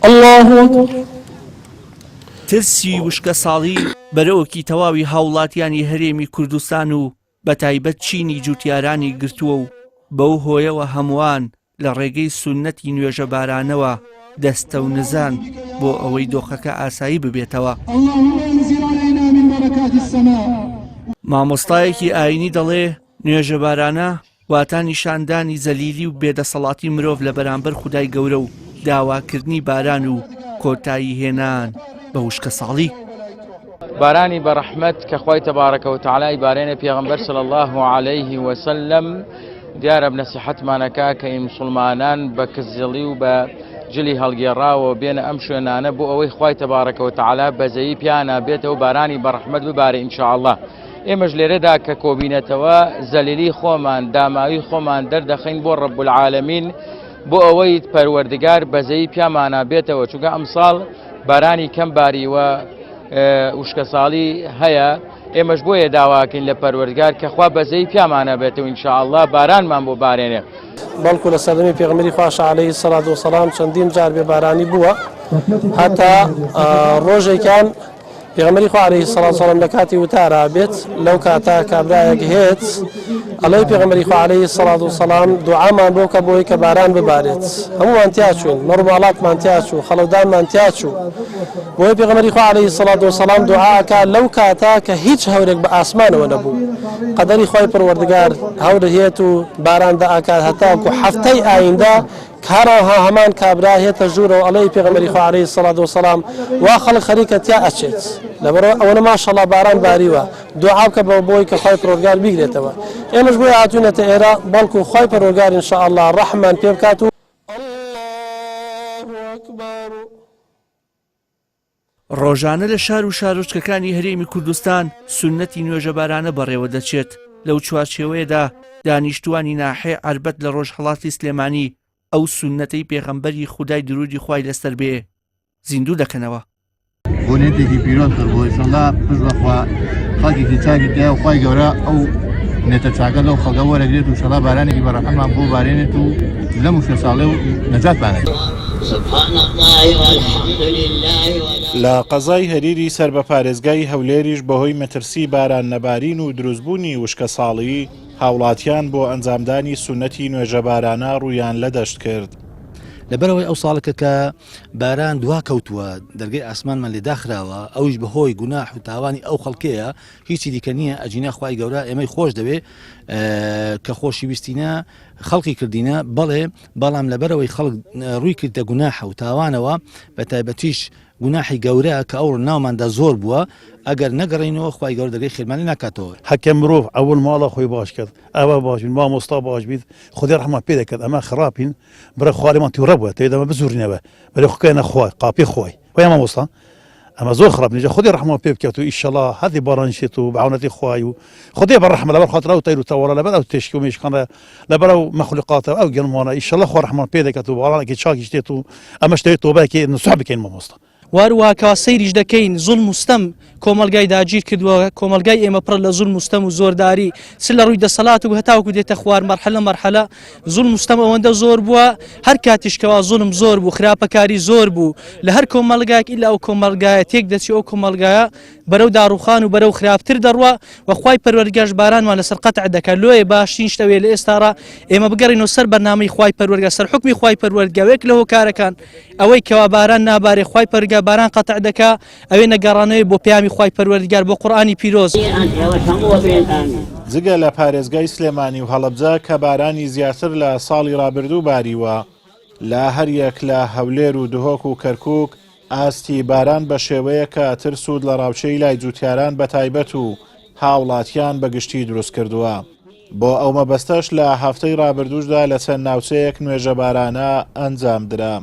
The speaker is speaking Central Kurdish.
الله أكبر. ترسی وشکە ساڵی بەرەوەکی تەواوی هاوڵاتیانی هەرێمی کوردستان و بەتایبەت چینی جوتیارانی گرتووە و بەو هۆیەوە هەمووان لە ڕێگەی سونەتی نوێژە بارانەوە دەستە و نزان بۆ ئەوەی دۆخەکە ئاسایی ببێتەوە. مامۆستایەکی ئاینی دەڵێ نوێژە بارانە واتە نیشاندانی زەلیلی و بێدەسەڵاتی مرۆڤ لە بەرامبەر خودای گەورە و داواکردنی باران و کۆتایی هێنان بە وشکە ساڵی. بارانی بەڕەحمەت کە خوای تەبارەکە و تەعالای بارێنە پێغەمبەر صلی الله عليه وسلم دیارە بنەسیحەتمانەکە کە مسلمانان بە کزڵی و بە جلی هەڵگێڕاوە بێنە ئەم شوێنانە بۆ ئەوەی خوای تەبارەکە و تەعالا بەزەیی پیانە بێتەوە بارانی بەڕەحمەت ببارێ ئینشاءالله. ئێمەش لێرەدا کە کۆبینەتەوە زەلیلی خۆمان داماوی خۆمان دەردەخەین بۆ ڕەب العالەمین بۆ ئەوەی پەروەردگار بەزەیی پیامانە بێتەوە چونکە ئەمساڵ بارانی کەم باریوە وشکە ساڵی هەیە. ئێمەش بۆیە داواکەین لە پەروەردگار کە خوا بەزەیی پیامانە بێتەوە ئینشاءالله بارانمان بۆ بارێنێ. بەڵکو لە سەردەمی پێغەمبەری خوا عەلەیهی سەڵات وسەلام چەندین جار بێبارانی بووە هەتا ڕۆژێکیان پێغەمبەری خوا عەلەیهی سەڵات وسەلام لە کاتی وتارا بێت لەو کاتا کابرایەک هێت ئەڵێ پێغەمبەری خوا عەلەیهی سەڵات وسەلام دوعامان بۆ کە بۆی کە باران ببارێت. هەموومان تیا چوین مەڕووماڵاتمان تیا چوو خەڵەودانمان تیا چوو بۆی پێغەمبەری خوا عەلەیهی سەڵات وسەلام دوعاکە لەو کاتا کە هیچ هەورێک بە ئاسمانەوە نەبوو قەدەری خوای پەروەردگار هەورە هێت و باران دەئاکات هەتاکو هەفتەی ئایندە کارەوە هەمان کابرا هێتە ژوورەوە ئەڵێی پێغەمبەری خوا عەلەیهی سەڵات وسەلام وا خەڵک خەریکە تیا ئەچێت لەبەرەوە ئەوەنە ماشەڵڵا باران باریوە دوعا بکە بە بۆی کە خوای پەروەردگار بیگرێتەوە. ئێمەش بۆی هاتوونەتە ئێرە بەڵکو خوای پەروەردگار ئینشاءالله ڕەحمان پێ بکات و ڕۆژانە لە شار و شارۆچکەکانی هەرێمی کوردستان سونەتی نوێژە بارانە بەڕێوە دەچێت. لەو چوارچێوەیەدا دانیشتوانی ناحێ عەربەت لە ڕۆژهەڵاتی سلێمانی ئەو سونەتەی پێغەمبەری خودای درودی خوای لەسەر بێ زیندوو دەکەنەوە. بۆنێتێکی پیرۆز کرد بۆ ئینشاءالله پشت بەخوا خەڵکێکی چاکی تیا و خوای گەورە ئەو نێتە چاکە لەو خەڵکە وەرەگرێت و ئینشاءالله بارانێکی بەڕەحەتمان بۆ بارێنێت و لەم وشکە ساڵێ و نەجاتمانێت. لە قەزای هەریری سەر بە پارێزگای هەولێریش بەهۆی مەترسی باران نەبارین و دروستبوونی وشکە ساڵی هاوڵاتیان بۆ ئەنجامدانی سونەتی نوێژە بارانە ڕوویان لە دەشت کرد. لەبەرەوەی ئەو ساڵەکە کە باران دوا کەوتووە دەرگای ئاسمانمان لێ داخراوە ئەوش بەهۆی گوناح و تاوانی ئەو خەڵکەیە هیچی دیکە نییە ئەجینە خوای گەورە ئێمەی خۆش دەوێ کە خۆشیویستینە خەڵکی کردینە بەڵێ بەڵام لەبەرەوەی خەڵک ڕووی کردە گوناح و تاوانەوە بە تایبەتیش گوناحی گەورەیە کە ئەو ناوماندا زۆر بووە ئەگەر نەگەڕینەوە خوای گەورە دەرگای خێرمانی ناکاتەوە. هەکە مرۆڤ ئەوڵ ماڵە خۆی باش کرد ئەوە باشبین مامۆستا باش بیت خودی ڕەحمان پێ دەکرد ئەمە خراپین برە خوارێمان تووڕە بووە تێدەمە بزورینەوە بەلێ خوکەنە خوای قاپی خۆی وای مامۆستا ئەمە زۆر خراپ نیجا خودی ڕەحمان پێ بکات و ئیشەڵا هەدی بارانشێت و بەعونەتی خوای و خودی بەڕەحمە لەبەر خاطر ئەو تەیر و تەوەڵە لەبەر ئەو تێشکی و مێشکانە لەبەر ئەو مەخلوقاتەوە ئەو گەرمانە ئیشەڵا خوا ڕەحمان پێ دەکات و باڵانێکی چاکیش دێت و ئەمەش دەوێت تۆبەیەکی نسوح بکەین مامۆستا. واروواکە سەیریش دەکەین زوڵم و ستەم کۆمەلگای داگیر کردووە کۆمەلگای ئێمە پڕ لە زوڵم و ستەم و زۆرداری س لە ڕووی دەسەڵات و هەتاوکو دێتە خوار مەرحەلە مەرحەلە زوڵم و ستەم ئەوەندە زۆر بووە هەر کاتیشکەوە زوڵم زۆر بوو خراپەکاری زۆر بوو لە هەر کۆمەلگایەک ئیلا ئەو کۆمەلگایە تێک دەچی ئەو کۆمەلگایە بەرەو داڕوخان و بەرەو خراپتر دەڕوە وەخوای پەروەردگارش بارانمان لەسەر قەتع دەکات لۆیە باشترین شتەوێ لە ئێستاڕا ئێمە بگەڕینەوە سەر بەرنامەی خوای پەروەردگار سەر حوکمی خوای پەروەردگارێک لە هۆکارەکان ئەوەی کەوا باران نابارێ خوای پەروەردگار باران قەتع دەکا ئەوێ نەگەڕانەوەی بۆ پیامی خوای پەروەردگار بۆ قورئانی پیرۆز. جگە لە پارێزگای سلێمانی و هەڵەبجە کە بارانی زیاتر لە ساڵی ڕابردوو باریوە لە هەریەک لە هەولێر و دهۆک و کەرکووک ئاستی باران بە شێوەیە کە ترسود لە ڕاوچەی لای جوتیاران بە تایبەت و هاوڵاتیان بەگشتی دروست کردووە. بۆ ئەو مەبەستەش لە هەفتەی ڕابردووشدا لە چەند ناوچەیەک نوێژە بارانە ئەنجام درا.